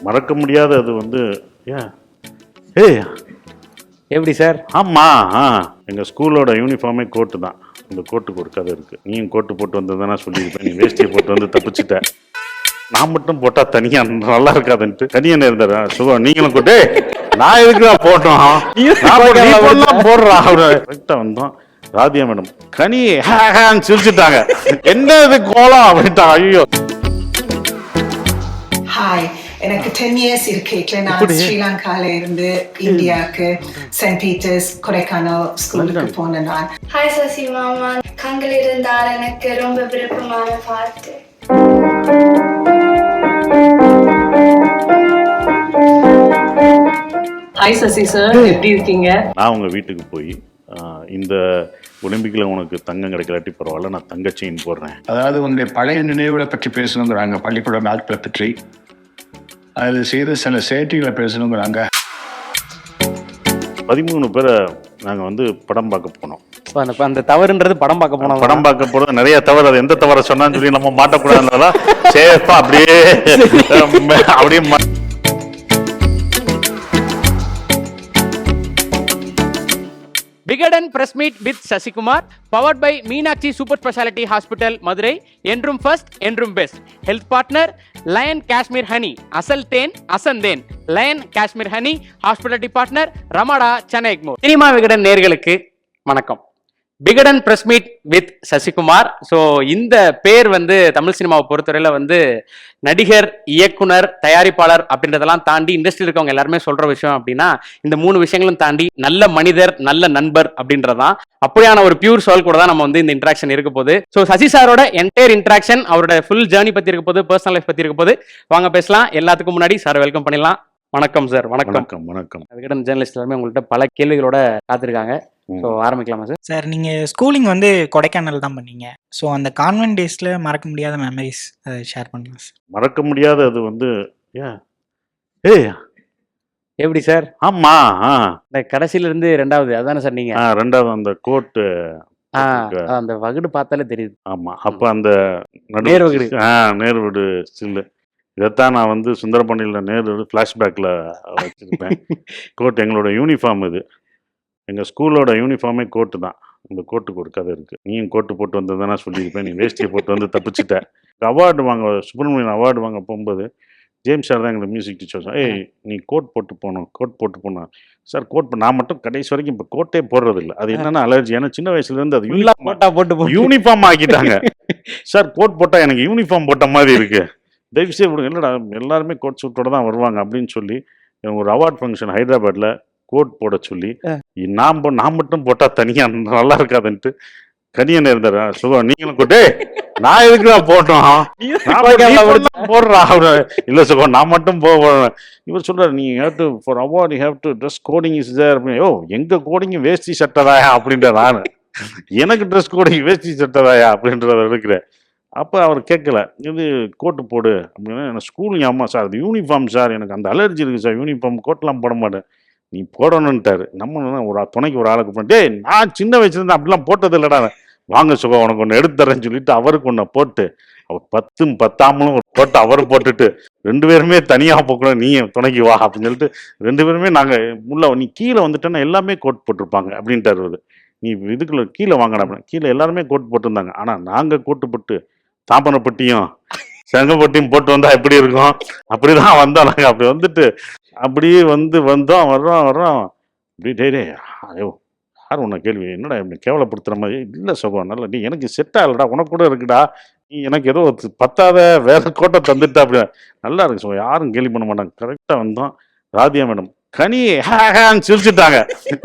மறக்க முடியாத அது வந்து ஏன் ஏய் எப்படி சார்? ஆமாம் எங்கள் ஸ்கூலோட யூனிஃபார்மே கோட்டு தான். இந்த கோட்டுக்கு ஒரு கதை இருக்குது. நீயும் கோட்டு போட்டு வந்ததுன்னா சொல்லியிருப்பேன். நீ வேஷ்டியை போட்டு வந்து தப்பிச்சுட்ட. நான் மட்டும் போட்டால் தனியாக நல்லா இருக்காதுன்ட்டு தனியாக இருந்தாரா சுகம் நீங்களும் கோட்டு நான் எதுக்குதான் போட்டோம் போடுறா அவரு கரெக்டாக வந்தோம். ராதியா மேடம் கனி ஹேன்னு சிரிச்சுட்டாங்க. என்ன இது கோலம் அப்படின்ட்டாங்க. ஐயோ ஹாய், எனக்கு 10 இயர்ஸ் இருக்கு. நான் ஸ்ரீலங்கால இருந்து இந்தியாவுக்கு சென்ட் பீட்டர்ஸ் கொடைக்கானல் ஸ்கூலுக்கு போனேன். நான் ஹாய் சசி மாமா, கண்கள் இருந்தால் எனக்கு ரொம்ப விருப்பமான பாட்டு. ஹாய் சசி சார், எப்படி இருக்கீங்க? நான் உங்கள் வீட்டுக்கு போய் இந்த ஒலிம்பிக்கில் உனக்கு தங்கம் கிடைக்கலாட்டி பரவாயில்ல, நான் தங்க செயின் போடுறேன். அதாவது உங்களுடைய பழைய நினைவுகளை பற்றி பேசணுங்கிறாங்க, பள்ளிக்கூட நாட்களை பற்றி, அதில் செய்த சில சேட்டிகளை பேசணுங்கிறாங்க. 13 பேரை நாங்கள் வந்து படம் பார்க்க போனோம். அந்த தவறுன்றது படம் பார்க்க போனோம். படம் பார்க்க போகிறது நிறைய தவறு. அது எந்த தவறை சொன்னான்னு சொல்லி நம்ம மாட்டக்கூடாதுனால சேஃபா அப்படியே அப்படியே Vikatan press meet with Sasikumar, powered by Meenakshi super speciality hospital Madurai. என்றும் ஃபர்ஸ்ட் என்றும் best. Health partner lion Kashmir honey, அசல் தேன் அசந்தேன். Lion Kashmir honey. Hospitality partner Ramada, Chennai Egmore. Cinema Vikatan நேயர்களுக்கு வணக்கம். Vikatan press meet with Sasikumar. So இந்த பேர் வந்து தமிழ் சினிமாவை பொறுத்தவரையில் வந்து நடிகர், இயக்குனர், தயாரிப்பாளர் அப்படின்றதெல்லாம் தாண்டி இண்டஸ்ட்ரியில் இருக்கவங்க எல்லாருமே சொல்ற விஷயம் அப்படின்னா இந்த 3 விஷயங்களும் தாண்டி நல்ல மனிதர், நல்ல நண்பர் அப்படின்றதான். அப்படியான ஒரு பியூர் சோல் கூட தான் நம்ம வந்து இந்த இன்ட்ராக்ஷன் இருக்க போது. ஸோ சசி சாரோட என்டையர் இன்ட்ராக்ஷன், அவரோட ஃபுல் ஜேர்னி பத்தி இருக்க போது, பர்சனல் லைஃப் பத்தி இருக்க போது. வாங்க பேசலாம். எல்லாத்துக்கும் முன்னாடி சார் வெல்கம் பண்ணிடலாம். வணக்கம் சார். வணக்கம். வணக்கம். விகடன் ஜேர்னலிஸ்ட் எல்லாருமே உங்கள்கிட்ட பல கேள்விகளோட காத்திருக்காங்க. ஸோ ஆரம்பிக்கலாமா சார்? சார், நீங்கள் ஸ்கூலிங் வந்து கொடைக்கானல் தான் பண்ணீங்க. ஸோ அந்த கான்வென்ட் டேஸில் மறக்க முடியாத மெமரிஸ் அதை ஷேர் பண்ணலாம் சார். மறக்க முடியாத அது வந்து ஏய் எப்படி சார்? ஆமா இந்த கடைசியில இருந்து ரெண்டாவது அதானே சார் நீங்க? ரெண்டாவது அந்த கோட்டு அந்த வகுடு பார்த்தாலே தெரியுது. ஆமா, அப்ப அந்த நேர்வகுடு. நேர்வீடு ஸ்டில்லு. இதைத்தான் நான் வந்து சுந்தரபாண்டியில் நேர்வீடு ஃப்ளாஷ்பேக்கில் வச்சுருப்பேன். கோட் எங்களோட யூனிஃபார்ம் இது. எங்கள் ஸ்கூலோட யூனிஃபார்மே கோட்டு தான். இந்த கோட்டுக்கு ஒரு கதை இருக்குது. நீயும் கோட்டு போட்டு வந்ததுன்னா சொல்லியிருப்பேன். நீ வேஷ்டியை போட்டு வந்து தப்பிச்சுட்ட. அவார்டு வாங்க, சுப்பிரமணியன் அவார்டு வாங்க போகும்போது ஜேம்ஸ் சார் தான் எங்களுக்கு மியூசிக் டீச்சர். ஏய் நீ கோட் போட்டு போகணும், கோட் போட்டு போனோம் சார். கோட் நான் மட்டும் கடைசி வரைக்கும் இப்போ கோட்டே போடுறது இல்லை. அது என்னென்னா அலர்ஜி. ஏன்னா சின்ன வயசுலேருந்து அது யூனிஃபார்ம் ஆக்கிட்டாங்க. சார் கோட் போட்டால் எனக்கு யூனிஃபார்ம் போட்ட மாதிரி இருக்கு, தயவுசெய்து விடுங்க. இல்லைடா எல்லாருமே கோட் சூட்டோட தான் வருவாங்க அப்படின்னு சொல்லி ஒரு அவார்ட் ஃபங்க்ஷன் ஹைதராபாத்தில் கோட் போட சொல்லி நான் மட்டும் போட்டால் தனியாக நல்லா இருக்காதுன்ட்டு கனியன் இருந்தாரா சுகம் நீங்களும் கோட்டே நான் எதுக்குதான் போட்டோம் போடுறா அவரு. இல்லை சுகம் நான் மட்டும் போவேன். இவர் சொல்றாரு நீ have to for award you have to dress coding is there அப்படின்னு. ஓ எங்க கோடிங் வேஷ்டி சட்டதாயா அப்படின்ற நான் எனக்கு ட்ரெஸ் கோடிங் வேஷ்டி சட்டதாயா அப்படின்றத இருக்கிறேன். அப்போ அவர் கேட்கல, இது கோட்டு போடு அப்படின்னா எனக்கு ஸ்கூல் ஆமாம் சார் அது யூனிஃபார்ம் சார், எனக்கு அந்த அலர்ஜி இருக்குது சார், யூனிஃபார்ம் கோட்டெலாம் போட மாட்டேன், நீ போடணுன்ட்டாரு. நம்ம ஒரு துணைக்கு ஒரு ஆளுக்கு போட்டேன். டேய் நான் சின்ன வயசுலேருந்து அப்படிலாம் போட்டது இல்லைடா, வாங்க சுகம் உனக்கு ஒன்று எடுத்து தரேன்னு சொல்லிட்டு அவருக்கு ஒன்று போட்டு அவர் 10 பத்தாமலும் போட்டு அவர் போட்டுட்டு 2 பேருமே தனியாக போக்கணும், நீ துணைக்கு வா அப்படின்னு சொல்லிட்டு 2 பேருமே நாங்கள் உள்ள நீ கீழே வந்துட்டேன்னா எல்லாமே கோட் போட்டிருப்பாங்க அப்படின்ட்டார் அவர். நீ இதுக்குள்ள கீழே வாங்கடா அப்படின்னு. கீழே எல்லாருமே கோட் போட்டிருந்தாங்க. ஆனால் நாங்கள் கோட்டு போட்டு தாம்பனப்பட்டியும் செங்கப்பட்டியும் போட்டு வந்தால் எப்படி இருக்கும் அப்படிதான் வந்தோம் நாங்கள். அப்படி வந்துட்டு அப்படியே வந்தோம் வர்றோம் அப்படி டே ஐயோ யார் உன்னை கேள்வி என்னடா இப்படி கேவலப்படுத்துகிற மாதிரி. இல்லை சுகம் நல்லா நீ எனக்கு செட் ஆகலடா, உனக்கு கூட இருக்குடா, நீ எனக்கு ஏதோ பத்தாத வேற கோட்டை தந்துட்டா அப்படி நல்லா இருக்கு சுகம், யாரும் கேள்வி பண்ண மாட்டாங்க. கரெக்டாக வந்தோம். ராதியா மேடம் கனி ஹேன்னு சிரிச்சுட்டாங்க.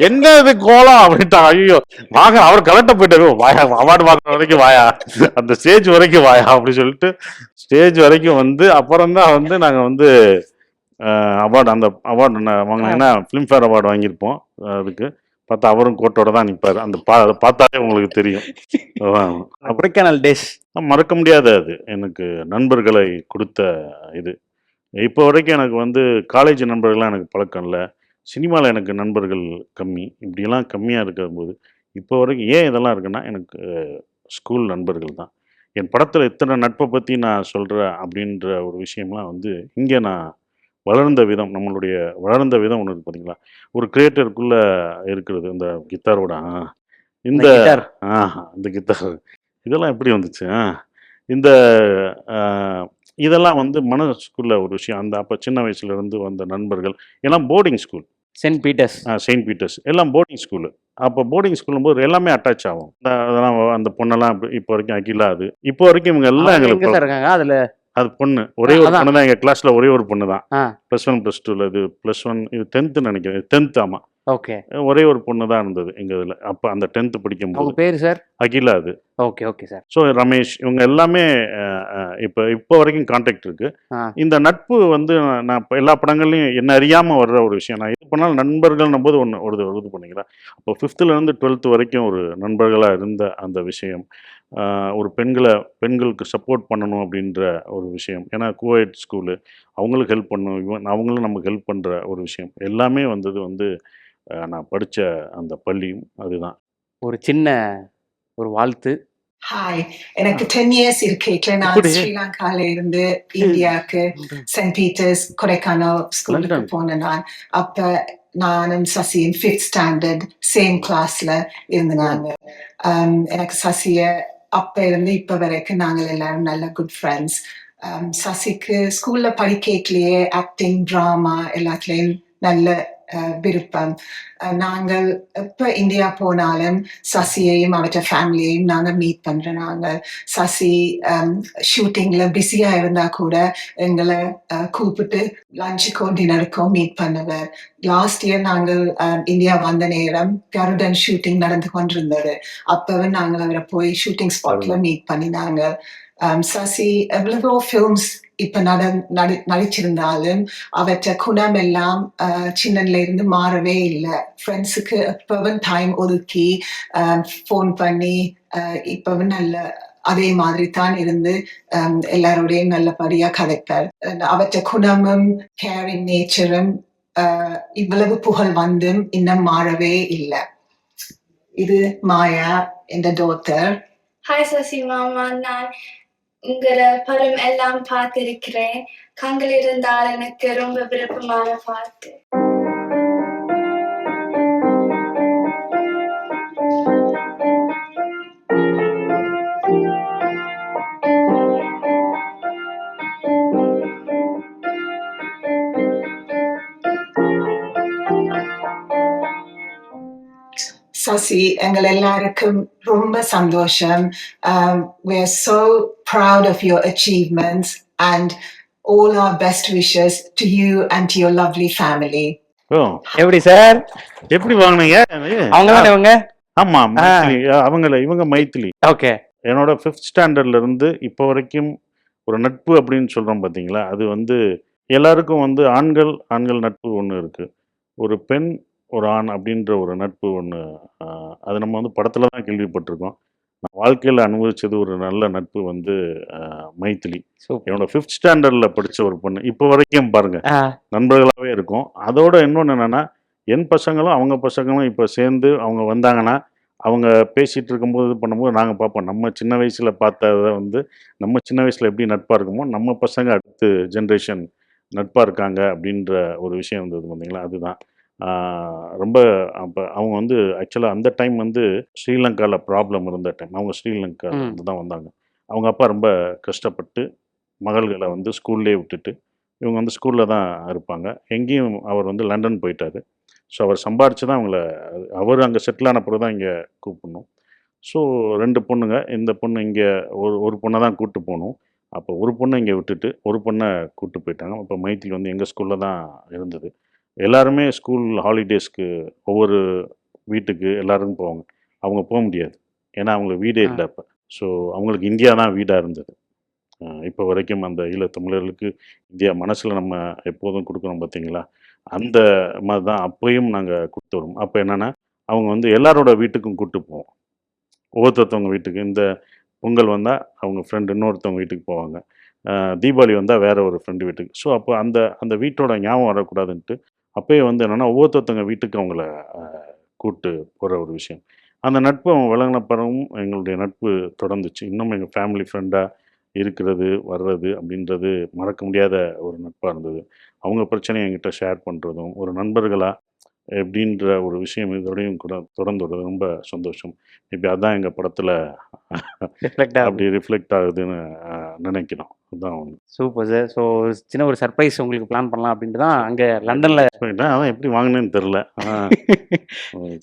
என்ன இது கோலம் அப்படின்ட்டாங்க. ஐயோ வாங்க அவர் கலெக்டர் போயிட்டாரு, வாயா அவார்டு வாங்குற வரைக்கும் வாயா, அந்த ஸ்டேஜ் வரைக்கும் வாயா அப்படி சொல்லிட்டு ஸ்டேஜ் வரைக்கும் வந்து அப்புறம் தான் வந்து நாங்கள் வந்து அவார்டு அந்த அவார்டு வாங்கினீங்கன்னா ஃபிலிம்ஃபேர் அவார்டு வாங்கியிருப்போம். அதுக்கு பார்த்தா அவரும் கோட்டோட தான் நிற்பார். அந்த பார்த்தாலே உங்களுக்கு தெரியும். கொடைக்கானல் டேஸ் மறக்க முடியாத அது எனக்கு நண்பர்களை கொடுத்த இது. இப்போ வரைக்கும் எனக்கு வந்து காலேஜ் நண்பர்கள்லாம் எனக்கு பழக்கம் இல்லை, சினிமாவில் எனக்கு நண்பர்கள் கம்மி, இப்படியெல்லாம் கம்மியாக இருக்கும்போது இப்போ வரைக்கும் ஏன் இதெல்லாம் இருக்குன்னா எனக்கு ஸ்கூல் நண்பர்கள் தான். என் படத்தில் இத்தனை நட்பை பற்றி நான் சொல்கிறேன் அப்படின்ற ஒரு விஷயம்லாம் வந்து இங்கே நான் வளர்ந்த விதம், நம்மளுடைய வளர்ந்த விதம் ஒன்று இருக்குது பார்த்தீங்களா, ஒரு கிரியேட்டருக்குள்ளே இருக்கிறது இந்த கித்தாரோட இந்த guitar. இந்த கித்தார் இதெல்லாம் எப்படி வந்துச்சு இந்த ஆ, இதெல்லாம் வந்து மனசுக்குள்ள ஒரு விஷயம். அந்த அப்போ சின்ன வயசுலேருந்து வந்த நண்பர்கள் எல்லாம் boarding school, Saint Peter's. Saint Peter's எல்லாம் போர்டிங் ஸ்கூலு. அப்போ போர்டிங் ஸ்கூலும் போது எல்லாமே அட்டாச் ஆகும். அதெல்லாம் அந்த பொண்ணெல்லாம் இப்போ வரைக்கும் அகிலா, அது இப்போ வரைக்கும் இவங்க எல்லாம் அவங்க எங்க எங்களுக்கு சார் இருக்காங்க அதுல? அது பொண்ணு, ஒரே ஒரு அதான். பொண்ணு தான் எங்கள் கிளாஸில், ஒரே ஒரு பொண்ணு தான். ஆ. +1 +2 இது +1 இது 10th நினைக்கிறேன், 10th. ஆமாம், ஓகே. ஒரே ஒரு பொண்ணு தான் இருந்தது எங்கள் இதில் அப்போ அந்த 10th அவங்க படிக்கும்போது. பேரு சார்? அகிலா அது. Okay okay sir. So Ramesh இவங்க எல்லாமே இப்போ வரைக்கும் கான்டாக்ட் இருக்கு. ஆ. இந்த நட்பு வந்து நான் இப்போ எல்லா படங்கள்லையும் என்ன அறியாமல் வர்ற ஒரு விஷயம். நான் இது பண்ணாலும் நண்பர்கள்னும் போது இது பண்ணிக்கிறேன். அப்போ 5th-லேருந்து 12th வரைக்கும் ஒரு நண்பர்களாக இருந்த அந்த விஷயம், ஒரு பெண்களுக்கு சப்போர்ட் பண்ணணும் அப்படின்ற ஒரு விஷயம். ஏன்னா கோஎட் ஸ்கூலு, அவங்களுக்கு ஹெல்ப் பண்ணணும், அவங்களும் நமக்கு ஹெல்ப் பண்ணுற ஒரு விஷயம் எல்லாமே வந்தது வந்து நான் படித்த அந்த பள்ளியும் அதுதான். ஒரு சின்ன ஒரு வாழ்த்து. ஹாய், எனக்கு 10 இயர்ஸ் இருக்கேட்ல நான் இப்படி? ஸ்ரீலங்கால இருந்து இந்தியாவுக்கு சென்ட் பீட்டர்ஸ் கொடைக்கானல் ஸ்கூலுக்கு லண்டன். போனேன் நான். அப்ப நானும் சசியும் 5th ஸ்டாண்டர்ட் சேம் கிளாஸ்ல இருந்தாங்க. எனக்கு சசிய அப்ப இருந்து இப்ப வரைக்கும் நாங்கள் எல்லாரும் நல்ல குட் ஃப்ரெண்ட்ஸ். சசிக்கு ஸ்கூல்ல படிக்கலையே ஆக்டிங், ட்ராமா எல்லாத்துலேயும் நல்ல விருப்பம். நாங்கள் எப்ப இந்தியா போனாலும் சசியையும் அவற்ற ஃபேமிலியையும் நாங்கள் மீட் பண்றோம். நாங்கள் சசி ஷூட்டிங்ல பிஸியா இருந்தா கூட எங்களை கூப்பிட்டு லஞ்சுக்கோ டின்னருக்கோ மீட் பண்ணுவார். லாஸ்ட் இயர் நாங்கள் இந்தியா வந்த நேரம் கருடன் ஷூட்டிங் நடந்து கொண்டிருந்தது. அப்பவும் நாங்கள் அவரை போய் ஷூட்டிங் ஸ்பாட்ல மீட் பண்ணினாங்க. சசி எவ்வளவோ ஃபிலிம்ஸ் இப்ப நடிச்சிருந்தாலும் அவற்ற குணம் எல்லாம் சின்னல இருந்து மாறவே இல்லை. ஃப்ரெண்ட்ஸுக்கு எப்பவும் டைம் ஒதுக்கி ஃபோன் பண்ணி இப்பவும் நல்ல அதே மாதிரி தான் இருந்து எல்லாரோடையும் நல்லபடியா கதைப்பார். அவற்ற குணமும் கேரிங் நேச்சரும் இவ்வளவு புகழ் வந்தும் இன்னும் மாறவே இல்லை. இது மாயா, இந்த டாட்டர். ஹாய் சசி மாமா, நான் உங்களை படம் எல்லாம் பார்த்திருக்கிறேன். கண்கள் இருந்தால் எனக்கு ரொம்ப விருப்பமான பாட்டு. சசி, எங்கள் எல்லாருக்கும் ரொம்ப சந்தோஷம். We are so proud of your achievements and all our best wishes to you and to your lovely family. ஓ, எப்படி சார்? எப்படி வாங்கினீங்க? அவங்க தானே இவங்க? ஆமா, மைத்திலி. இவங்க மைத்திலி. ஓகே. என்னோட 5th ஸ்டாண்டர்ட்ல இருந்து இப்போ வரைக்கும் ஒரு நட்பு அப்படின்னு சொல்றோம் பார்த்தீங்களா, அது வந்து எல்லாருக்கும் வந்து ஆண்கள் நட்பு ஒன்று இருக்கு, ஒரு பெண் ஒரு ஆண் அப்படின்ற ஒரு நட்பு ஒன்று. அது நம்ம வந்து படத்துல தான் கேள்விப்பட்டிருக்கோம். நான் வாழ்க்கையில் அனுபவிச்சது ஒரு நல்ல நட்பு வந்து மைத்திலி. சூப்பர். என்னோட 5th ஸ்டாண்டர்ட்ல படிச்ச ஒரு பொண்ணு இப்போ வரைக்கும் பாருங்க நண்பர்களாகவே இருக்கும். அதோட இன்னொன்று என்னன்னா, என் பசங்களும் அவங்க பசங்களும் இப்போ சேர்ந்து அவங்க வந்தாங்கன்னா, அவங்க பேசிகிட்டு இருக்கும்போது இது பண்ணும்போது நாங்கள் பார்ப்போம். நம்ம சின்ன வயசில் பார்த்ததை வந்து நம்ம சின்ன வயசில் எப்படி நட்பாக இருக்குமோ நம்ம பசங்க அடுத்து ஜென்ரேஷன் நட்பாக இருக்காங்க அப்படின்ற ஒரு விஷயம் இருந்தது பார்த்தீங்களா, அதுதான். ரொம்ப அப்போ அவங்க வந்து ஆக்சுவலாக அந்த டைம் வந்து ஸ்ரீலங்காவில் ப்ராப்ளம் இருந்த டைம். அவங்க ஸ்ரீலங்காவிலேருந்து தான் வந்தாங்க. அவங்க அப்பா ரொம்ப கஷ்டப்பட்டு மகள்களை வந்து ஸ்கூல்லே விட்டுட்டு இவங்க வந்து ஸ்கூலில் தான் இருப்பாங்க. எங்கேயும் அவர் வந்து லண்டன் போயிட்டார். ஸோ அவர் சம்பாரித்து தான் அவங்கள, அவர் அங்கே செட்டில் ஆன பிறகு தான் இங்கே கூப்பிடணும். ஸோ 2 பொண்ணுங்க. இந்த பொண்ணு இங்கே ஒரு பொண்ணை தான் கூப்பிட்டு போகணும். அப்போ ஒரு பொண்ணை இங்கே விட்டுட்டு ஒரு பொண்ணை கூப்பிட்டு போயிட்டாங்க. அப்போ மைத்திலி வந்து எங்கள் ஸ்கூலில் தான் இருந்தது. எல்லாருமே ஸ்கூல் ஹாலிடேஸ்க்கு ஒவ்வொரு வீட்டுக்கு எல்லாருக்கும் போவாங்க. அவங்க போக முடியாது, ஏன்னா அவங்களுக்கு வீடே இல்லை அப்போ. ஸோ அவங்களுக்கு இந்தியா தான் வீடாக இருந்தது. இப்போ வரைக்கும் அந்த ஈழத்தமிழர்களுக்கு இந்தியா மனசில் நம்ம எப்போதும் கொடுக்குறோம் பார்த்தீங்களா, அந்த மாதிரி தான் அப்போயும் நாங்கள் கொடுத்து வரோம். அப்போ என்னென்னா, அவங்க வந்து எல்லாரோட வீட்டுக்கும் கூப்பிட்டு போவோம். ஒவ்வொருத்தவங்க வீட்டுக்கு, இந்த பொங்கல் வந்தால் அவங்க ஃப்ரெண்டு இன்னொருத்தவங்க வீட்டுக்கு போவாங்க, தீபாவளி வந்தால் வேற ஒரு ஃப்ரெண்டு வீட்டுக்கு. ஸோ அப்போ அந்த வீட்டோட ஞாபகம் வரக்கூடாதுன்ட்டு அப்போயே வந்து என்னென்னா ஒவ்வொருத்தவங்க வீட்டுக்கு அவங்கள கூப்பிட்டு போகிற ஒரு விஷயம். அந்த நட்பு அவங்க விளங்கின பிறகும் எங்களுடைய நட்பு தொடர்ந்துச்சு. இன்னும் எங்கள் ஃபேமிலி ஃப்ரெண்டாக இருக்கிறது வர்றது அப்படின்றது மறக்க முடியாத ஒரு நட்பாக இருந்தது. அவங்க பிரச்சனையை என்கிட்ட ஷேர் பண்ணுறதும் ஒரு நண்பர்களாக எப்படின்ற ஒரு விஷயம் இதோடையும் கூட தொடர்ந்து வருது. ரொம்ப சந்தோஷம். இப்போ அதான் எங்கள் படத்தில் ரிஃப்ளெக்ட் ஆகுது. அப்படி ரிஃப்ளெக்ட் ஆகுதுன்னு நினைக்கிறோம். அதுதான் ஒன்று. Super sir. ஸோ சின்ன ஒரு சர்ப்ரைஸ் உங்களுக்கு பிளான் பண்ணலாம் அப்படின்ட்டு தான் அங்கே லண்டனில் போயிட்டேன், அதான் எப்படி வாங்கினேன்னு தெரில.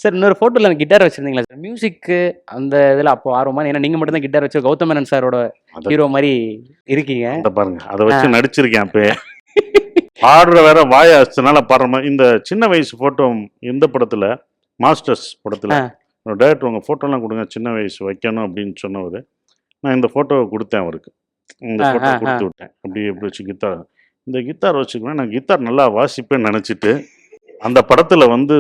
சார் இன்னொரு ஃபோட்டோவில் எனக்கு கிட்டார் வச்சுருந்தீங்களா சார்? மியூசிக்கு அந்த இதில் அப்போ ஆர்வமா? ஏன்னா நீங்கள் மட்டும் தான் கிட்டார் வச்சு கௌதம் மேனன் சாரோட ஹீரோ மாதிரி இருக்கீங்க. அதை பாருங்க, அதை வச்சு நடிச்சிருக்கேன். அப்பயே பாடுற வேற வாய அடிச்சதுனால பாடுற மாதிரி. இந்த சின்ன வயசு ஃபோட்டோ எந்த படத்தில், மாஸ்டர்ஸ் படத்தில் டேரக்டர் உங்கள் ஃபோட்டோலாம் கொடுங்க சின்ன வயசு வைக்கணும் அப்படின்னு சொன்னவர். நான் இந்த ஃபோட்டோவை கொடுத்தேன் அவருக்கு. இந்த ஃபோட்டோ கொடுத்து விட்டேன். அப்படி எப்படி வச்சு கித்தார், இந்த கித்தார் வச்சுக்குவேன், நான் கித்தார் நல்லா வாசிப்பேன்னு நினச்சிட்டு அந்த படத்தில் வந்து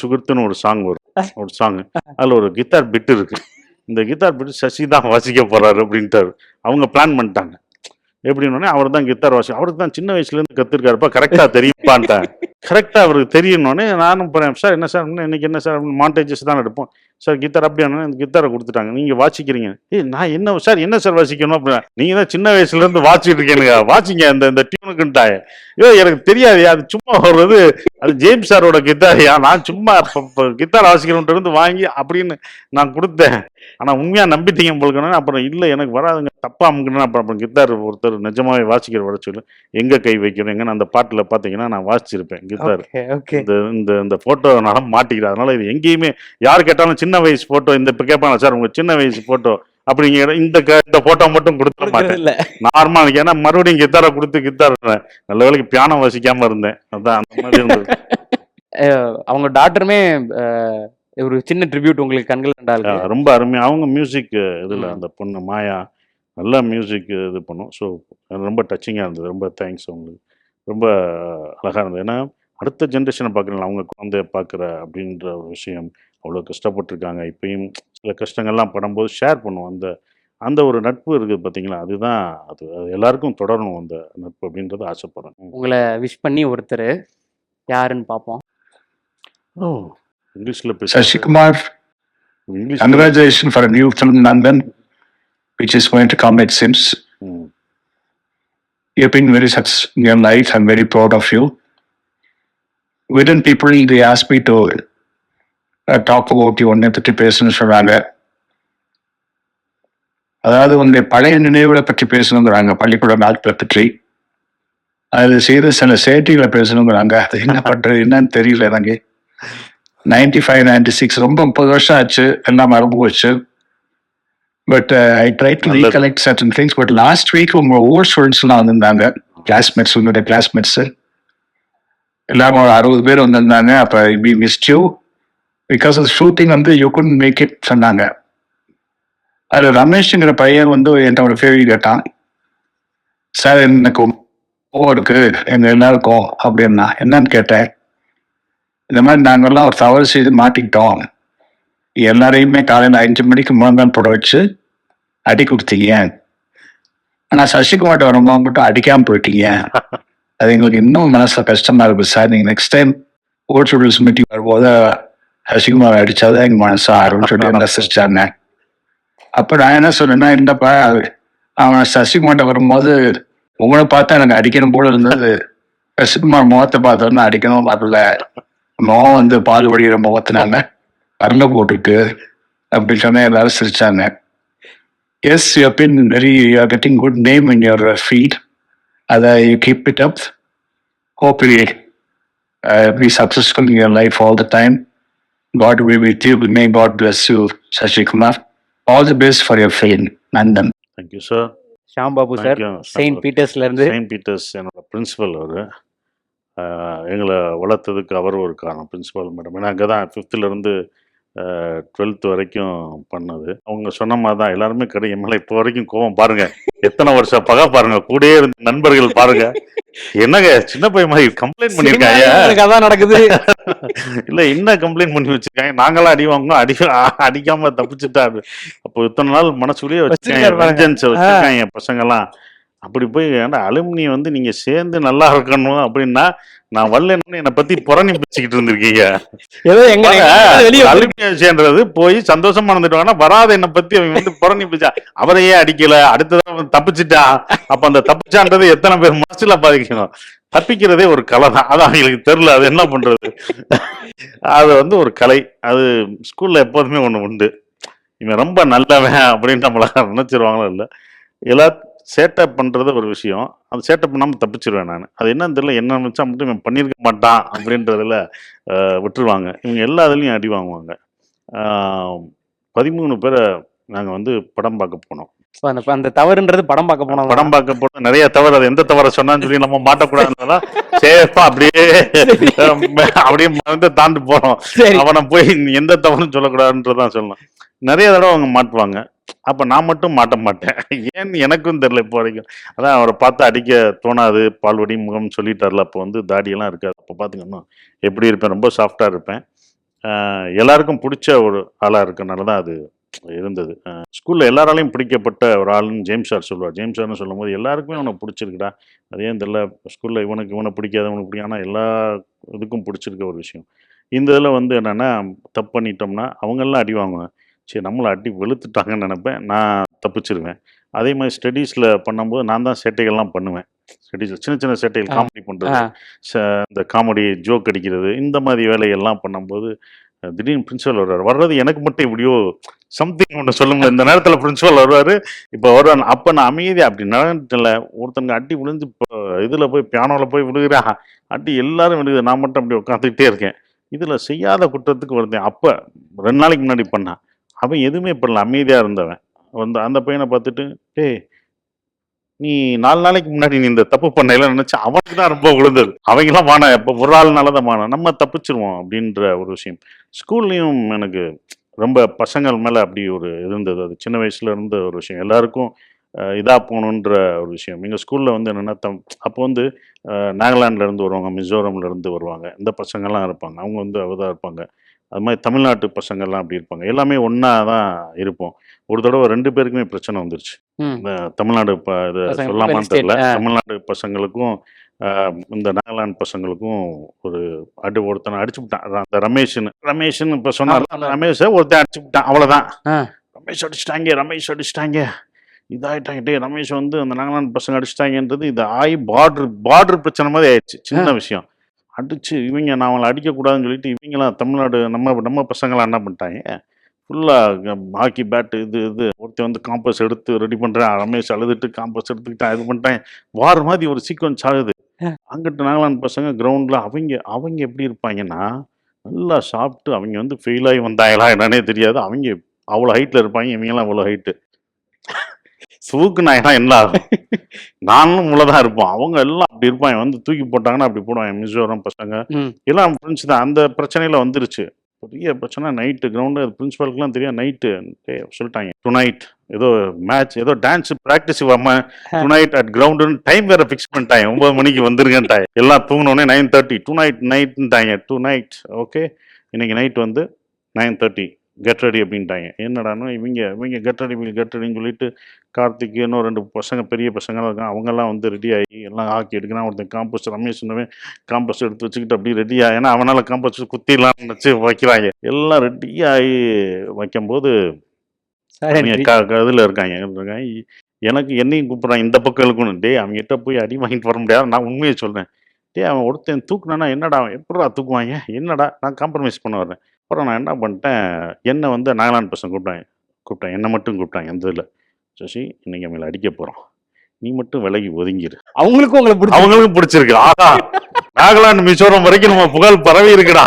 சுகுர்த்துன்னு ஒரு சாங் வரும். ஒரு சாங் அதில் ஒரு கித்தார் பிட்டு இருக்கு. இந்த கித்தார் பிட்டு சசி தான் வாசிக்க போகிறாரு அப்படின்ட்டாரு. அவங்க பிளான் பண்ணிட்டாங்க. எப்படின்னோடனே அவர் தான் கித்தார் வாசி, அவருக்கு தான் சின்ன வயசுலேருந்து கற்றுருக்காருப்பா, கரெக்டாக தெரியும்ப்பான்ட்டாங்க. கரெக்டாக அவருக்கு தெரியணுன்னே நானும் போகிறேன். சார் என்ன சார் இன்னைக்கு என்ன சார் மாண்டேஜஸ் தான் எடுப்போம் சார், கித்தார் அப்படியான இந்த கித்தாரை கொடுத்துட்டாங்க, நீங்கள் வாசிக்கிறீங்க. நான் என்ன சார் என்ன சார் வாசிக்கணும் அப்படின்னா, நீங்கள் தான் சின்ன வயசுலேருந்து வாசிச்சுட்டு இருக்கேனுங்க, வாசிங்க இந்த டியூனுக்குன்ட்டாய. ஐயோ எனக்கு தெரியாது, அது சும்மா வருது, அது ஜேம்ஸ் சாரோட கித்தாரியா, நான் சும்மா கித்தார் வாசிக்கிறவன்ட்டு இருந்து வாங்கி அப்படின்னு நான் கொடுத்தேன். ஆனால் உண்மையாக நம்பிட்டீங்க போலுக்கணும். அப்புறம் இல்லை எனக்கு வராதுங்க, தப்பாக அமுக்கணும். அப்புறம் கித்தார் ஒருத்தர் நிஜமாவே வாசிக்கிற வர சொல்லி எங்கே கை வைக்கிறோம் எங்கன்னு அந்த பாட்டில் பார்த்தீங்கன்னா நான் வாசிச்சிருப்பேன் கித்தார். இந்த ஃபோட்டோ நான் மாட்டிக்கிறேன். அதனால இது எங்கேயுமே யார் கேட்டாலும் சின்ன வயசு ஃபோட்டோ, இந்த இப்போ கேட்பாங்க சார் உங்கள் சின்ன வயசு ஃபோட்டோ அப்படிங்கிற இந்த ஃபோட்டோ மட்டும் கொடுத்துட மாட்டேன் நார்மலாக. ஏன்னா மறுபடியும் கித்தாரை கொடுத்து கித்தார் நல்ல வேலைக்கு பியானோ வாசிக்காமல் இருந்தேன். அதான் அந்த மாதிரி இருந்தது. அவங்க டாக்டருமே ஒரு சின்ன ட்ரிபியூட் உங்களுக்கு கண்கள் கண்டால் ரொம்ப அருமையாக அவங்க மியூசிக் இதில் அந்த பொண்ணு மாயா நல்லா மியூசிக் இது பண்ணும். ஸோ ரொம்ப டச்சிங்காக இருந்தது. ரொம்ப தேங்க்ஸ் அவங்களுக்கு. ரொம்ப அழகாக இருந்தது. ஏன்னா அடுத்த ஜென்ரேஷனை பார்க்குறீங்களா, அவங்க குழந்தைய பார்க்குற அப்படின்ற ஒரு விஷயம் அவ்வளோ கஷ்டப்பட்டுருக்காங்க. இப்பயும் சில கஷ்டங்கள்லாம் படும்போது ஷேர் பண்ணுவோம். அந்த ஒரு நட்பு இருக்குது பார்த்தீங்களா, அதுதான் அது எல்லாருக்கும் தொடரணும் அந்த நட்பு அப்படின்றது ஆசைப்படுறேன். உங்களை விஷ் பண்ணி ஒருத்தர் யாருன்னு பார்ப்போம். ஓ இங்கிலீஷில் Shashi Kumar, congratulations for a new film in London, which is going to come at Sims. You've been very successful in your life. I'm very proud of you. Within people, they asked me to talk about you ஒன்னே பற்றி பேசணும்னு சொன்னாங்க. அதாவது வந்து பழைய நினைவுகளை பற்றி பேசணுங்கிறாங்க, பள்ளிக்கூட நாட்களை பற்றி. அதில் செய்த சில சேட்டிகளை பேசணுங்கிறாங்க. அது என்ன பண்ணுறது என்னன்னு தெரியல எனக்கு. 95, 96 ரொம்ப 30 வருஷம் ஆச்சு, எல்லாம் மறந்து போச்சு. But I try to recollect certain things. But last week உங்க ஓல்ட் ஸ்டூடெண்ட்ஸ்லாம் வந்திருந்தாங்க, கிளாஸ்மேட்ஸ், உங்களுடைய கிளாஸ்மேட்ஸு எல்லாரும் ஒரு 60 பேர் வந்திருந்தாங்க. அப்போ we missed you because of shooting வந்து யூ குடன்ட் மேக் இட் சொன்னாங்க. அது ரமேஷ்ங்கிற பையன் வந்து என்கிட்ட ஒரு கேள்வி கேட்டான். சார் எனக்கு இருக்கு எங்க எல்லாருக்கும் அப்படின்னா, என்னன்னு கேட்டேன். இந்த மாதிரி நாங்கள்லாம் ஒரு தவறு செய்து மாட்டிக்கிட்டோம், எல்லாரையுமே காலையில் 5 மணிக்கு முழங்கால் போட வச்சு அடி கொடுத்தீங்க, ஆனால் சசிகுமார்ட்ட வரும்போது மட்டும் அடிக்காமல் போயிட்டீங்க. அது எங்களுக்கு இன்னும் மனசில் கஷ்டமா இருக்கு சார். நீங்கள் next time old students meeting வரும்போது சசிகுமார் அடித்தாதான் எங்கள் மனசு ஆறுன்னு சொல்லி ரசிச்சாங்க. அப்போ நான் என்ன சொன்னேன்னா, என்னப்பா அவன் சசிகுமார்ட்ட வரும்போது உங்களை பார்த்தா எனக்கு அடிக்கணும் போல இருந்தது, சசிகுமார் முகத்தை பார்த்தோன்னா அடிக்கணும் வரல, முகம் வந்து பால் வடிகிற முகத்தினால வரல போட்டுருக்கு அப்படின்னு சொன்னால் எல்லாரும் சிரிச்சாங்க. Yes, you have been very, you are getting good name in your field. அதை you keep it up. Hopefully be successful in your life all the time. God will be with you. May God bless you, Shashi Kumar. All the best for your film, Nandan. Thank you, sir. Sham Babu sir, saint பீட்டர்ஸ்லேருந்து. Saint Peter's என்னோட principal அவர். எங்களை வளர்த்ததுக்கு அவர் ஒரு காரணம், principal madam. ஏன்னா அங்கே தான் 5th to 12th வரைக்கும் பண்ணது. அவங்க சொன்ன மாதிரி தான் எல்லாருமே கிடைக்கும். மேலே இப்போ வரைக்கும் கோவம் பாருங்க, எத்தனை வருஷம் பகை பாருங்க, கூடயே இருந்த நண்பர்கள் பாருங்க. என்னங்க சின்ன பையன் மாதிரி கம்ப்ளைண்ட் பண்ணியிருக்காங்க, அதான் நடக்குது. இல்லை என்ன கம்ப்ளைண்ட் பண்ணி வச்சிருக்காங்க, நாங்களாம் அடி வாங்க அடிக்காம தப்பிச்சுட்டாரு. அப்போ இத்தனை நாள் மனசுலயே வச்சிருக்காங்க பசங்கெல்லாம். அப்படி போய் ஏன்டா அலுமினி வந்து நீங்கள் சேர்ந்து நல்லா இருக்கணும் அப்படின்னா நான் வரலன்னு என்னை பற்றி புறணி பிடிச்சிக்கிட்டு இருந்திருக்கீங்க. ஏதோ எங்க வெளியே அலுமினிய விஷயன்றது போய் சந்தோஷமா இருந்துட்டாங்கன்னா வராத என்னை பற்றி அவங்க வந்து புறணி பிடிச்சா அவரையே அடிக்கல, அடுத்ததான் தப்பிச்சுட்டான். அப்போ அந்த தப்பிச்சான்றது எத்தனை பேர் மனசுல பாதிக்கணும். தப்பிக்கிறதே ஒரு கலை தான், அது அவங்களுக்கு தெரியல, அது என்ன பண்றது. அது வந்து ஒரு கலை. அது ஸ்கூல்ல எப்போதுமே ஒன்று உண்டு, இவன் ரொம்ப நல்லவன் அப்படின்னு நம்மள நினைச்சிருவாங்களோ இல்லை. எல்லா சேட்டை பண்றது ஒரு விஷயம், அது சேட்டை பண்ணாமல் தப்பிச்சிருவேன் நான். அது என்னன்னு தெரியல, என்ன நினச்சா மட்டும் இவன் பண்ணியிருக்க மாட்டான் அப்படின்றதுல விட்டுருவாங்க. இவங்க எல்லா இதுலேயும் அடி வாங்குவாங்க. 13 பேரை நாங்கள் வந்து படம் பார்க்க போனோம். அந்த தவறுன்றது படம் பார்க்க போனோம். படம் பார்க்க போனோம், நிறைய தவறு. அது எந்த தவறை சொன்னான்னு சொல்லி நம்ம மாட்டக்கூடாதுன்னா சேஃபா அப்படியே அப்படியே வந்து தாண்டி போறோம். அவனை போய் எந்த தவறுன்னு சொல்லக்கூடாதுன்றதான் சொல்லணும். நிறைய தடவை அவங்க மாட்டுவாங்க, அப்ப நான் மட்டும் மாட்ட மாட்டேன். ஏன்னு எனக்கும் தெரியல இப்போ வரைக்கும். அதான் அவரை பார்த்து அடிக்க தோணாது, பால்வடி முகம் சொல்லிட்டார்ல. அப்போ வந்து தாடியெல்லாம் இருக்காது. அப்போ பார்த்துக்கணும் எப்படி இருப்பேன், ரொம்ப சாஃப்டா இருப்பேன். எல்லாருக்கும் பிடிச்ச ஒரு ஆளா இருக்கனால தான் அது இருந்தது. ஸ்கூல்ல எல்லாராலையும் பிடிக்கப்பட்ட ஒரு ஆளுன்னு ஜேம்ஸ் சார் சொல்லுவார். ஜேம்ஸ் சார்னு சொல்லும் போது எல்லாருக்குமே அவனை பிடிச்சிருக்குடா, அது ஏன் தெரியல. ஸ்கூல்ல இவனை பிடிக்காத, இவனுக்கு பிடிக்கும், ஆனால் எல்லா இதுக்கும் பிடிச்சிருக்க ஒரு விஷயம். இந்த இதில் வந்து என்னென்னா, தப்பு பண்ணிட்டோம்னா அவங்கெல்லாம் அடி வாங்குவேன். சரி நம்மளை அடி வெளுத்துட்டாங்கன்னு நினைப்பேன், நான் தப்பிச்சிருவேன். அதே மாதிரி ஸ்டடீஸில் பண்ணும்போது நான் தான் சேட்டைகள்லாம் பண்ணுவேன். ஸ்டடீஸில் சின்ன சின்ன சேட்டைகள், காமெடி பண்ணுறது, இந்த காமெடி ஜோக் அடிக்கிறது, இந்த மாதிரி வேலைகள்லாம் பண்ணும்போது திடீர்னு பிரின்சிபல் வர்றது எனக்கு மட்டும் இப்படியோ சம்திங் ஒன்று சொல்லுங்க. இந்த நேரத்தில் பிரின்சிபல் வருவார், இப்போ வருவார். அப்போ நான் அமைதியாக அப்படி நடந்துட்டல. ஒருத்தங்க அடி விழுந்து இப்போ இதில் போய் பியானோவில் போய் விழுகிறா, அடி எல்லாரும் விழுகுது, நான் மட்டும் அப்படி உட்காந்துக்கிட்டே இருக்கேன். இதில் செய்யாத குற்றத்துக்கு வருதேன். அப்போ 2 நாளைக்கு முன்னாடி பண்ணான், அவன் எதுவுமே பண்ணல, அமைதியாக இருந்தவன். வந்து அந்த பையனை பார்த்துட்டு, டேய் நீ 4 நாளைக்கு முன்னாடி நீ இந்த தப்பு பண்ணல நினைச்சு அவனுக்கு தான் ரொம்ப விழுந்தது. அவங்களாம் வானா இப்போ ஒரு ஆள்னால தான் வானா, நம்ம தப்பிச்சிருவோம் அப்படின்ற ஒரு விஷயம். ஸ்கூல்லையும் எனக்கு ரொம்ப பசங்கள் மேலே அப்படி ஒரு இருந்தது. அது சின்ன வயசுல இருந்த ஒரு விஷயம். எல்லாருக்கும் இதாக போகணுன்ற ஒரு விஷயம். எங்கள் ஸ்கூலில் வந்து என்னென்னா, அப்போ வந்து நாகாலாண்டில் இருந்து வருவாங்க, மிசோரம்ல இருந்து வருவாங்க, இந்த பசங்கள்லாம் இருப்பாங்க. அவங்க வந்து அவதான் இருப்பாங்க. அது மாதிரி தமிழ்நாட்டு பசங்கள்லாம் அப்படி இருப்பாங்க. எல்லாமே ஒன்றா தான் இருப்போம். ஒரு தடவை 2 பேருக்குமே பிரச்சனை வந்துருச்சு. இந்த தமிழ்நாடு இது சொல்லாமான்னு தெரியல, தமிழ்நாடு பசங்களுக்கும் இந்த நாகாலாந்து பசங்களுக்கும் ஒரு ஒருத்தனை அடிச்சு விட்டான். அந்த ரமேஷ்னு இப்போ சொன்னார், அந்த ரமேஷை ஒருத்தன் அடிச்சு விட்டான், அவ்வளோதான். ரமேஷ் அடிச்சிட்டாங்க இதாகிட்டாங்க. டே ரமேஷ் வந்து அந்த நாகாலாந்து பசங்க அடிச்சிட்டாங்கன்றது இது ஆகி பார்டர் பிரச்சனை மாதிரி ஆயிடுச்சு. சின்ன விஷயம் அடிச்சு இவங்க நான் அவங்களை அடிக்கக்கூடாதுன்னு சொல்லிட்டு இவங்களாம் தமிழ்நாடு நம்ம பசங்களாம் என்ன பண்ணிட்டாங்க, ஃபுல்லாக ஹாக்கி பேட்டு இது ஒருத்தர் வந்து காம்பஸ் எடுத்து ரெடி பண்ணுறேன், ரமேஷ் அழுதுட்டு காம்பஸ் எடுத்துக்கிட்டான், இது பண்ணிட்டேன். வார மாதிரி ஒரு சீக்வன்ஸ் ஆகுது. அங்கிட்டு நாகாலாந்து பசங்க கிரவுண்டில் அவங்க எப்படி இருப்பாங்கன்னா, நல்லா சாப்பிட்டு அவங்க வந்து ஃபெயில் ஆகி வந்தாங்களா என்னன்னே தெரியாது. அவங்க அவ்வளோ ஹைட்டில் இருப்பாங்க, இவங்கெல்லாம் அவ்வளோ ஹைட்டு. சூக்கு நாயெல்லாம் என்ன ஆகும், நானும் உள்ளதான் இருப்போம். அவங்க எல்லாம் அப்படி இருப்பாங்க, வந்து தூக்கி போட்டாங்கன்னா அப்படி போடுவாங்க. மிசோரம் பசங்க எல்லாம் ஃப்ரெண்ட்ஸ் தான். அந்த பிரச்சனையில வந்துருச்சு, பெரிய பிரச்சனை. நைட்டு கிரவுண்டு பிரின்சிபலுக்குலாம் தெரியாது. நைட்டு சொல்லிட்டாங்க, டுநைட் ஏதோ மேட்ச், ஏதோ டான்ஸ் ப்ராக்டிஸ் டுநைட் அட் கிரவுண்டுன்னு டைம் வேற ஃபிக்ஸ் பண்ணிட்டாங்க. 9 மணிக்கு வந்துருங்கன்ட்டாங்க. எல்லாம் தூங்கினோடனே 9:30 டுநைட்ன்ட்டாங்க. டுநைட் ஓகே, இன்னைக்கு நைட் வந்து 9:30 கெட் ரெடி அப்படின்ட்டாங்க. என்னடானு இவங்க கெட் ரெடின்னு சொல்லிட்டு கார்த்திக் இன்னும் 2 பசங்க பெரிய பசங்களாம் இருக்காங்க. அவங்கெல்லாம் வந்து ரெடி ஆகி எல்லாம் ஹாக்கி எடுக்கிறான். ஒருத்தன் காம்பஸ் ரமேஷ் காம்பஸ் எடுத்து வச்சுக்கிட்டு அப்படியே ரெடியா, ஏன்னா அவனால் காம்பஸ் குத்திடலாம்னு வச்சு வைக்கிறாங்க. எல்லாம் ரெடி ஆகி வைக்கும்போது இதில் இருக்காங்க. எனக்கு என்னையும் கூப்பிட்றாங்க இந்த பக்கம் இருக்கணும். டே அவங்ககிட்ட போய் அடி வாங்கிட்டு வர முடியாது, நான் உண்மையை சொல்கிறேன். டே அவன் ஒருத்தன் தூக்குனானா என்னடா, அவன் எப்படா தூக்குவாங்க, என்னடா நான் காம்ப்ரமைஸ் பண்ண வர்றேன். அப்புறம் நான் என்ன பண்ணிட்டேன், என்னை வந்து நாகாலாந்து பசங்க கூப்பிட்டாங்க, என்னை மட்டும் கூப்பிட்டாங்க. அந்த இதில் சசி இன்னைக்கு அவங்களை அடிக்க போகிறோம், நீ மட்டும் விலகி ஒதுங்கிரு. அவங்களுக்கும் பிடிச்சிருக்கு. ஆகா, நாகாலாந்து மிசோரம் வரைக்கும் நம்ம புகழ் பரவி இருக்குடா,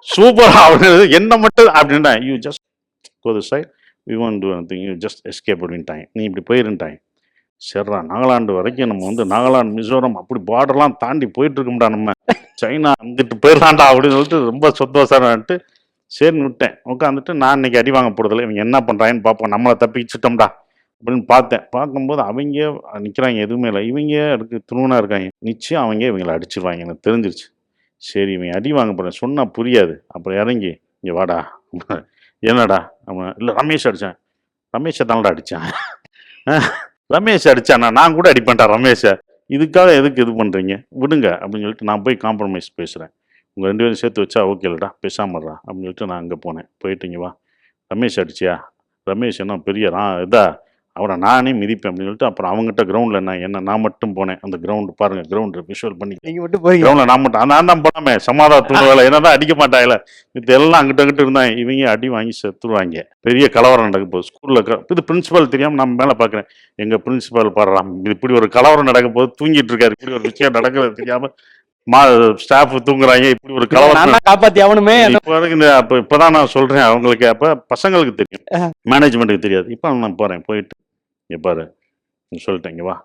சூப்பரா. அப்படின்னு என்ன மட்டும் அப்படின்ட்டா, you just go the side, we want to anything, you just escape அப்படின்ட்டாங்க. நீ இப்படி போயிருன்ட்டாங்க. சரிடா, நாகாலாந்து வரைக்கும் நம்ம வந்து நாகாலாந்து மிசோரம் அப்படி பார்டர்லாம் தாண்டி போயிட்டு இருக்கோம்டா, நம்ம சைனா அங்கிட்டு போயிடலாம்டா அப்படின்னு சொல்லிட்டு ரொம்ப சந்தோஷம்ட்டு சரின்னு விட்டேன். உட்காந்துட்டு நான் இன்னைக்கு அடி வாங்க போகிறதில்ல, இவங்க என்ன பண்ணுறாங்கன்னு பார்ப்போம், நம்மளை தப்பிச்சிட்டோம்டா அப்படின்னு பார்த்தேன். பார்க்கும்போது அவங்க நிற்கிறாங்க, எதுவுமே இல்லை. இவங்க துணுவனாக இருக்காங்க. நிச்சயம் அவங்க இவங்களை அடிச்சிருவாங்க, எனக்கு தெரிஞ்சிருச்சு. சரி இவங்க அடி வாங்க போகிறேன், சொன்னால் புரியாது. அப்புறம் இறங்கி இங்கே வாடா, என்னடா அவன் இல்லை ரமேஷ் அடித்தான். ரமேஷை தானடா அடித்தான். ரமேஷ் அடிச்சானா நான் கூட அடிப்பேன்டா ரமேஷை, இதுக்காக எதுக்கு இது பண்ணுறீங்க விடுங்க அப்படின்னு சொல்லிட்டு நான் போய் காம்ப்ரமைஸ் பேசுகிறேன். உங்கள் 2 பேரும் சேர்த்து வச்சா ஓகே இல்லைடா பேசாமட்றா அப்படின்னு சொல்லிட்டு நான் அங்கே போனேன். போயிட்டீங்க வா ரமேஷ் அடிச்சியா, ரமேஷ் என்ன பெரிய இதா அவனை நானே மிதிப்பேன் அப்படின்னு சொல்லிட்டு அப்புறம் அவங்ககிட்ட கிரவுண்டில் நான் மட்டும் போனேன். அந்த கிரவுண்டு பாருங்கள், கிரவுண்டு விஷுவல் பண்ணி நீங்க மட்டும் போறீங்க. கிரவுண்டில் நான் மட்டும் நான் தான் போனாமே சமாதான வேலை என்னதான் அடிக்க மாட்டாங்கல்ல, இது எல்லாம் அங்கிட்ட இருந்தாங்க. இவங்க அடி வாங்கி செத்துருவாங்க. பெரிய கலவரம் நடக்க போகுது ஸ்கூலில். இது பிரின்சிபால் தெரியாமல் நம்ம மேலே பார்க்குறேன். எங்கள் பிரின்சிபால் பாடுறான் இப்படி ஒரு கலவரம் நடக்க போது தூங்கிட்டு இருக்காரு, இப்படி ஒரு விஷயம் நடக்கிறது தெரியாமல் ஸ்டாஃப் தூங்குறாங்க, இப்படி ஒரு கலவரம் நான் தான் காப்பாத்தி ஆகணுமே. இப்பதான் நான் சொல்றேன் அவங்களுக்கு. அப்ப பசங்களுக்கு தெரியும், மேனேஜ்மெண்ட்டுக்கு தெரியாது. இப்ப நான் போறேன், போயிட்டு இங்க பாரு சொல்லிட்டேன், இங்க வா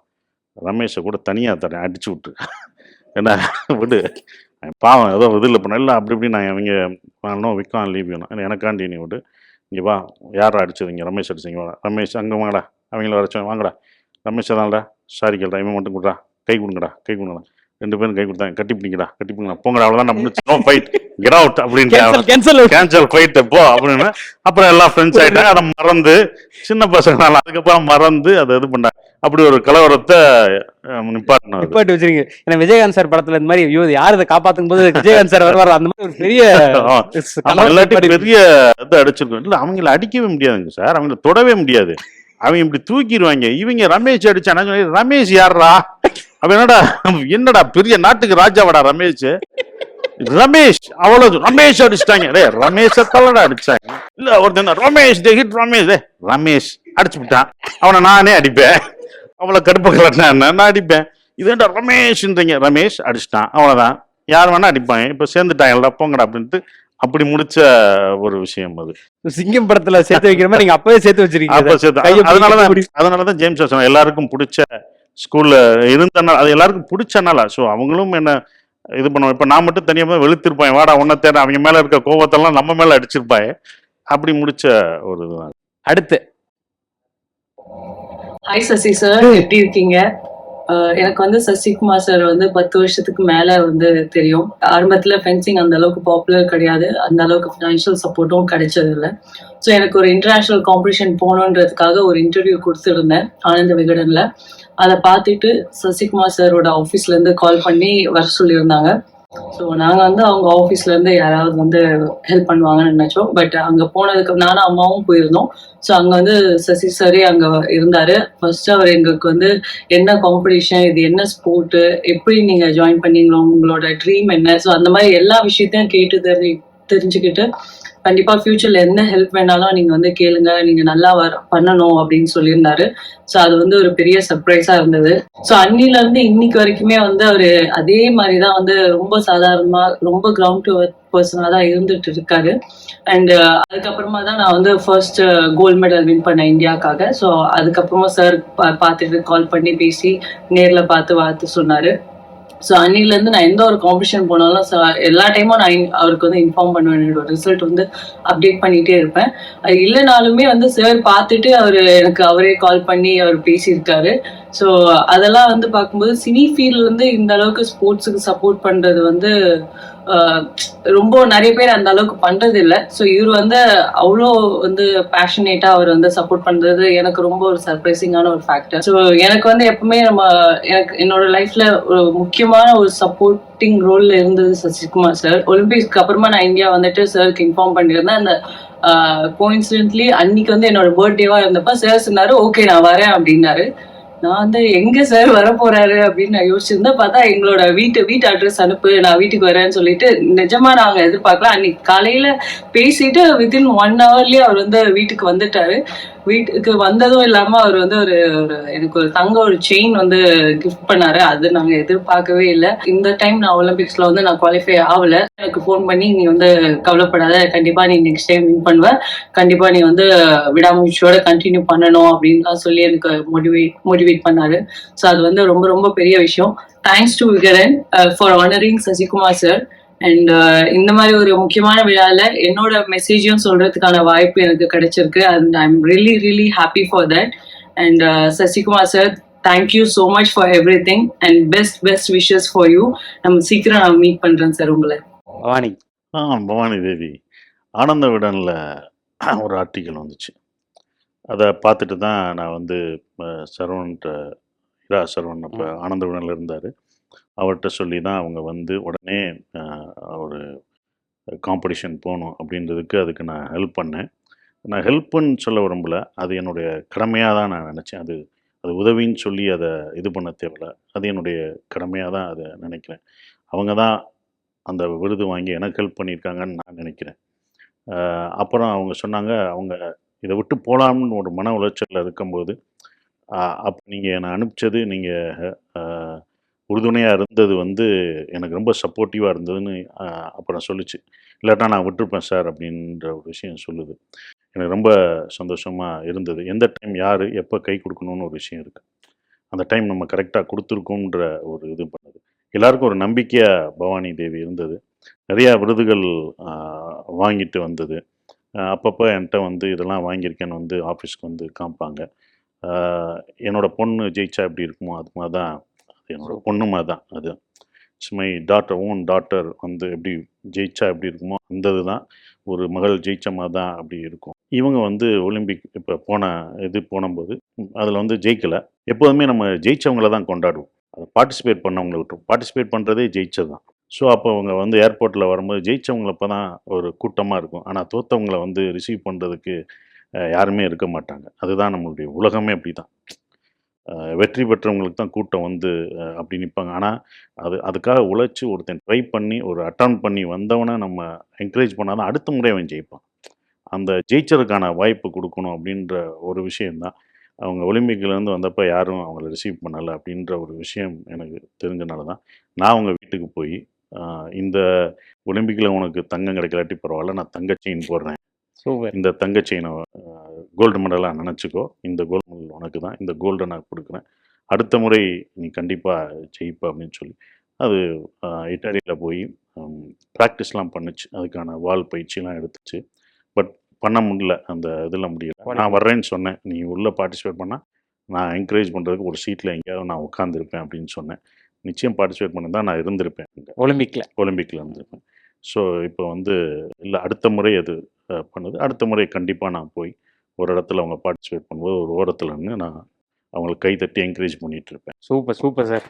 ரமேஷை கூட தனியா தரேன் அடிச்சு விட்டு என்ன விடு பாவம் ஏதோ இதில் பண்ண இல்லை அப்படி இப்படி நான் அவங்க வாங்கணும் விற்கான் லீவ் வேணும் எனக்காண்டி நீ விட்டு இங்கே வா யாரை அடிச்சதுங்க ரமேஷ் அடிச்சீங்க வாடா ரமேஷ் அங்கே வாங்கடா அவங்கள வர வாங்கடா ரமேஷ் தான்டா சாரி கேள்றா இவன் மட்டும் கொடுறா கை கொடுங்கடா 2 பேரும் கை கொடுத்தாங்க கட்டி பிடிங்கடா போங்கடா அவ்வளோதான் நம்ம ஃபைட் கெட் அவுட் அப்படின்னு கேன்சல் ஃபைட் போ அப்படின்னு அப்புறம் எல்லாம் ஃப்ரெண்ட்ஸ் ஆகிட்டாங்க. அதை மறந்து சின்ன பசங்களால அதுக்கப்புறம் மறந்து அதை இது பண்ணாங்க. அப்படி ஒரு கலவரத்தை நிப்பாட்டி வச்சிருக்கீங்க. ஏன்னா விஜயகாந்த் சார் படத்துல இந்த மாதிரி ஐயோ யார் இதை காப்பாத்தும் போது விஜயகாந்த் சார் வருவார் அந்த மாதிரி ஒரு பெரிய எல்லாத்தையும் பெரிய இது அடிச்சிருக்கோம். இல்லை அவங்கள அடிக்கவே முடியாதுங்க சார், அவங்கள தொடவே முடியாது, அவங்க இப்படி தூக்கிடுவாங்க. இவங்க ரமேஷ் அடிச்சானா ரமேஷ் யாரா அவன் என்னடா பெரிய நாட்டுக்கு ராஜாவடா ரமேஷ் அவ்வளவு ரமேஷ் அடிச்சிட்டாங்க. ரமேஷ தள்ளடா அடிச்சாங்க. இல்ல ஒருத்தன் ரமேஷ் ரமேஷ் அடிச்சு விட்டான், அவனை நானே அடிப்பேன். அவ்வளவு கடுப்புகளை நான் அடிப்பேன். இதுண்டா ரமேஷ்ன்றீங்க, ரமேஷ் அடிச்சிட்டான் அவ்வளவுதான், யார் வேணா அடிப்பாங்க. இப்ப சேர்ந்துட்டாங்கடா போங்கடா அப்படின்ட்டு அப்படி முடிச்ச ஒரு விஷயம் அது. சிங்கம் படத்துல சேர்த்து வைக்கிற மாதிரி நீங்க அப்பவே சேர்த்து வச்சிருக்கீங்க. அதனாலதான் ஜேம்ஸ் எல்லாருக்கும் பிடிச்ச ஸ்கூல்ல இருந்தனால அது எல்லாருக்கும் பிடிச்சனால. ஸோ அவங்களும் என்ன இது பண்ணுவோம். இப்போ நான் மட்டும் தனியாக வெளுத்திருப்பாங்க, வாடா ஒன்றை தேட அவங்க மேல இருக்க கோவத்தெல்லாம் நம்ம மேல அடிச்சிருப்பாங்க. அப்படி முடிச்ச ஒரு இதுதான். அடுத்து ஹாய் சசி சார், எப்படி இருக்கீங்க? எனக்கு வந்து சசிகுமார் சார் வந்து 10 வருஷத்துக்கு மேல வந்து தெரியும். ஆரம்பத்துல ஃபென்சிங் அந்த அளவுக்கு பாப்புலர் கிடையாது, அந்த அளவுக்கு ஃபினான்ஷியல் சப்போர்ட்டும் கிடைச்சது இல்லை. ஸோ எனக்கு ஒரு இன்டர்நேஷனல் காம்படிஷன் போகணுன்றதுக்காக ஒரு இன்டர்வியூ கொடுத்துருந்தேன் ஆனந்த விகடன்ல. அதை பார்த்துட்டு சசிகுமார் சாரோட ஆஃபீஸ்ல இருந்து கால் பண்ணி வர சொல்லியிருந்தாங்க. ஸோ நாங்கள் வந்து அவங்க ஆஃபீஸ்ல இருந்து யாராவது வந்து ஹெல்ப் பண்ணுவாங்கன்னு நினைச்சோம். பட் அங்கே போனதுக்கு நானும் அம்மாவும் போயிருந்தோம். ஸோ அங்கே வந்து சசி சாரே அங்கே இருந்தாரு. ஃபர்ஸ்ட் அவர் எங்களுக்கு வந்து என்ன காம்படிஷன், இது என்ன ஸ்போர்ட்டு, எப்படி நீங்க ஜாயின் பண்ணீங்களோ, உங்களோட ட்ரீம் என்ன, ஸோ அந்த மாதிரி எல்லா விஷயத்தையும் கேட்டு தெரிஞ்சுக்கிட்டு கண்டிப்பா ஃபியூச்சர்ல என்ன ஹெல்ப் வேணாலும் நீங்க வந்து கேளுங்க, நீங்க நல்லா பண்ணணும் அப்படின்னு சொல்லியிருந்தாரு. ஸோ அது வந்து ஒரு பெரிய சர்ப்ரைஸா இருந்தது. ஸோ அன்னில இருந்து இன்னைக்கு வரைக்குமே வந்து அவரு அதே மாதிரிதான் வந்து ரொம்ப சாதாரணமா ரொம்ப கிரவுண்ட் டு பர்சனா தான் இருந்துட்டு இருக்காரு. அண்ட் அதுக்கப்புறமா தான் நான் வந்து ஃபர்ஸ்ட் கோல்டு மெடல் வின் பண்ணேன் இந்தியாவுக்காக. ஸோ அதுக்கப்புறமா சார் பார்த்துட்டு கால் பண்ணி பேசி நேரில் பார்த்து சொன்னாரு. ஸோ அன்னிலேருந்து நான் எந்த ஒரு காம்படிஷன் போனாலும் எல்லா டைமும் நான் அவருக்கு வந்து இன்ஃபார்ம் பண்ணுவேன், என்னோட ரிசல்ட் வந்து அப்டேட் பண்ணிகிட்டே இருப்பேன். அது இல்லைனாலுமே வந்து சார் பார்த்துட்டு எனக்கு அவரே கால் பண்ணி அவர் பேசியிருக்காரு. ஸோ அதெல்லாம் வந்து பார்க்கும்போது சினி ஃபீல்ட்ல இருந்து இந்த அளவுக்கு ஸ்போர்ட்ஸுக்கு சப்போர்ட் பண்ணுறது வந்து ரொம்ப நிறைய பேர் அந்த அளவுக்கு பண்றது இல்லை. ஸோ இவர் வந்து அவ்வளோ வந்து பேஷனேட்டா அவர் வந்து சப்போர்ட் பண்றது எனக்கு ரொம்ப ஒரு சர்ப்ரைசிங்கான ஒரு ஃபேக்டர். ஸோ எனக்கு வந்து எப்பவுமே எனக்கு என்னோட லைஃப்ல ஒரு முக்கியமான ஒரு சப்போர்ட்டிங் ரோல்ல இருந்தது சசிகுமார் சார். ஒலிம்பிக்ஸ்க்கு அப்புறமா நான் இந்தியா வந்துட்டு சாருக்கு இன்ஃபார்ம் பண்ணியிருந்தேன். அந்த கோஇன்சிடென்ட்லி அன்னைக்கு வந்து என்னோட பர்த்டேவா இருந்தப்ப சார் சொன்னாரு ஓகே நான் வரேன் அப்படின்னாரு. நான் வந்து எங்க சார் வர போறாரு அப்படின்னு நான் யோசிச்சிருந்தேன். பார்த்தா எங்களோட வீட்டு அட்ரஸ் அனுப்பு, நான் வீட்டுக்கு வரேன்னு சொல்லிட்டு நிஜமா நாங்க எதிர்பார்க்கலாம். அன்னைக்கு காலையில பேசிட்டு வித்தின் 1 hourலயே அவர் வந்து வீட்டுக்கு வந்துட்டாரு. வீட்டுக்கு வந்ததும் இல்லாம அவர் வந்து ஒரு எனக்கு ஒரு செயின் வந்து கிஃப்ட் பண்ணாரு. அது நாங்க எதிர்பார்க்கவே இல்லை. இந்த டைம் நான் ஒலிம்பிக்ஸ்ல வந்து நான் குவாலிஃபை ஆகல. எனக்கு ஃபோன் பண்ணி நீ வந்து கவலைப்படாத, கண்டிப்பா நீ நெக்ஸ்ட் டைம் வின் பண்ணுவ, கண்டிப்பா நீ வந்து விடாமுயற்சியோட கண்டினியூ பண்ணணும் அப்படின்லாம் சொல்லி எனக்கு மோட்டிவேட் பண்ணாரு. ஸோ அது வந்து ரொம்ப ரொம்ப பெரிய விஷயம். Thanks to Vikatan for honouring Sasikumar sir. And இந்த மாதிரி ஒரு முக்கியமான விழால என்னோட மெசேஜையும் சொல்றதுக்கான வாய்ப்பு எனக்கு கிடைச்சிருக்கு. And I am really really happy for that. And Sasikumar sir, thank you so much for every thing and best wishes for you. நம்ம சீக்கிரம் நான் மீட் பண்றேன் சார் உங்களை. பவானி தேவி ஆனந்த விடனில் ஒரு ஆர்டிக்கல் வந்துச்சு. அதை பார்த்துட்டு தான் நான் வந்து சரவணன்ட்ட இரா சரவணன் அப்போ ஆனந்தவனில் இருந்தார். அவர்கிட்ட சொல்லி தான் அவங்க வந்து உடனே ஒரு காம்படிஷன் போகணும் அப்படின்றதுக்கு அதுக்கு நான் ஹெல்ப் பண்ணேன். நான் ஹெல்ப்புன்னு சொல்ல விரும்பல. அது என்னுடைய கடமையாக தான் நான் நினச்சேன். அது அது உதவின்னு சொல்லி அதை இது பண்ண தேவையில்ல. அது என்னுடைய கடமையாக தான் அதை நினைக்கிறேன். அவங்க தான் அந்த விருது வாங்கி எனக்கு ஹெல்ப் பண்ணியிருக்காங்கன்னு நான் நினைக்கிறேன். அப்புறம் அவங்க சொன்னாங்க, அவங்க இதை விட்டு போகலாம்னு ஒரு மன உளைச்சலில் இருக்கும்போது, அப்போ நீங்கள் என்னை அனுப்பிச்சது, நீங்கள் உறுதுணையாக இருந்தது வந்து எனக்கு ரொம்ப சப்போர்ட்டிவாக இருந்ததுன்னு அப்புறம் சொல்லுச்சு. இல்லாட்டா நான் விட்டுருப்பேன் சார் அப்படின்ற ஒரு விஷயம் சொல்லுது. எனக்கு ரொம்ப சந்தோஷமாக இருந்தது. எந்த டைம் யார் எப்போ கை கொடுக்கணும்னு ஒரு விஷயம் இருக்குது. அந்த டைம் நம்ம கரெக்டாக கொடுத்துருக்கோன்ற ஒரு இது பண்ணுது. எல்லாருக்கும் ஒரு நம்பிக்கையாக பவானி தேவி இருந்தது. நிறையா விருதுகள் வாங்கிட்டு வந்தது. அப்பப்போ என்கிட்ட வந்து இதெல்லாம் வாங்கியிருக்கேன்னு வந்து ஆஃபீஸ்க்கு வந்து காமிப்பாங்க. என்னோட பொண்ணு ஜெயிச்சா எப்படி இருக்குமோ அது மாதிரி தான், அது என்னோட பொண்ணு மாதிரி தான். அது மை டாட்டர், ஓன் டாட்டர் வந்து எப்படி ஜெயிச்சா எப்படி இருக்குமோ அந்த இது தான், ஒரு மகள் ஜெயிச்ச மாதிரி தான் அப்படி இருக்கும். இவங்க வந்து ஒலிம்பிக் இப்போ போனபோது அதில் வந்து ஜெயிக்கலை. எப்போதுமே நம்ம ஜெயிச்சவங்கள தான் கொண்டாடுவோம். அதை பார்ட்டிசிபேட் பண்ணவங்களை விட்டுரும். பார்ட்டிசிபேட் பண்ணுறதே ஜெயிச்சது தான். ஸோ அப்போ அவங்க வந்து ஏர்போர்ட்டில் வரும்போது ஜெயித்தவங்கள அப்போ தான் ஒரு கூட்டமாக இருக்கும். ஆனால் தோற்றவங்களை வந்து ரிசீவ் பண்ணுறதுக்கு யாருமே இருக்க மாட்டாங்க. அதுதான் நம்மளுடைய உலகமே அப்படி தான். வெற்றி பெற்றவங்களுக்கு தான் கூட்டம் வந்து அப்படி நிற்பாங்க. ஆனால் அதுக்காக உழைச்சி ஒருத்தன் ட்ரை பண்ணி ஒரு அட்டன் பண்ணி வந்தவனை நம்ம என்கரேஜ் பண்ணால் தான் அடுத்த முறை அவன் ஜெயிப்பான். அந்த ஜெயிச்சதுக்கான வாய்ப்பு கொடுக்கணும் அப்படின்ற ஒரு விஷயந்தான். அவங்க ஒலிம்பிக்லேருந்து வந்தப்போ யாரும் அவங்கள ரிசீவ் பண்ணலை அப்படின்ற ஒரு விஷயம் எனக்கு தெரிஞ்சனால தான் நான் அவங்க வீட்டுக்கு போய் இந்த ஒலிம்பிக்கில் உனக்கு தங்கம் கிடைக்கலாட்டி பரவாயில்ல, நான் தங்க செயின் போடுறேன், இந்த தங்க செயினை கோல்டு மெடலாக நினச்சிக்கோ, இந்த கோல்டு மெடல் உனக்கு தான், இந்த கோல்டை நான் கொடுக்குறேன், அடுத்த முறை நீ கண்டிப்பாக ஜெயிப்ப அப்படின்னு சொல்லி அது இட்டாலியில் போய் ப்ராக்டிஸ்லாம் பண்ணுச்சு. அதுக்கான வால் பயிற்சிலாம் எடுத்துச்சு. பட் பண்ண முடியல, அந்த இதில் முடியல. நான் வர்றேன்னு சொன்னேன், நீ உள்ளே பார்ட்டிசிபேட் பண்ணால் நான் என்கரேஜ் பண்ணுறதுக்கு ஒரு சீட்டில் எங்கேயாவது நான் உட்காந்துருப்பேன் அப்படின்னு சொன்னேன். நிச்சயம் பார்ட்டிசிபேட் பண்ணி தான் நான் இருந்திருப்பேன் ஒலிம்பிக்கில் இருந்திருப்பேன். ஸோ இப்போ வந்து இல்லை, அடுத்த முறை அது பண்ணுது. அடுத்த முறை கண்டிப்பாக நான் போய் ஒரு இடத்துல அவங்க பார்ட்டிசிபேட் பண்ணும்போது ஒரு ஓரத்தில் நின்று நான் அவங்களுக்கு கை தட்டி என்கரேஜ் பண்ணிகிட்டு இருப்பேன். Super sir.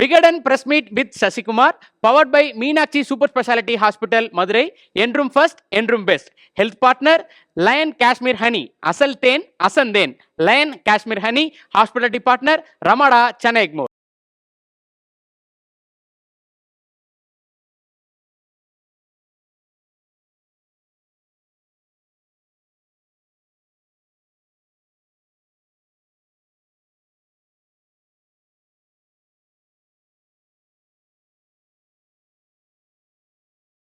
Vikatan press meet with Sasikumar, powered by Meenakshi super speciality hospital, Madurai. என்றும் ஃபர்ஸ்ட், என்றும் best. Health partner lion Kashmir honey, அசல் தேன் அசந்தேன். Lion Kashmir honey. Hospitality partner Ramada, Chennai Egmore.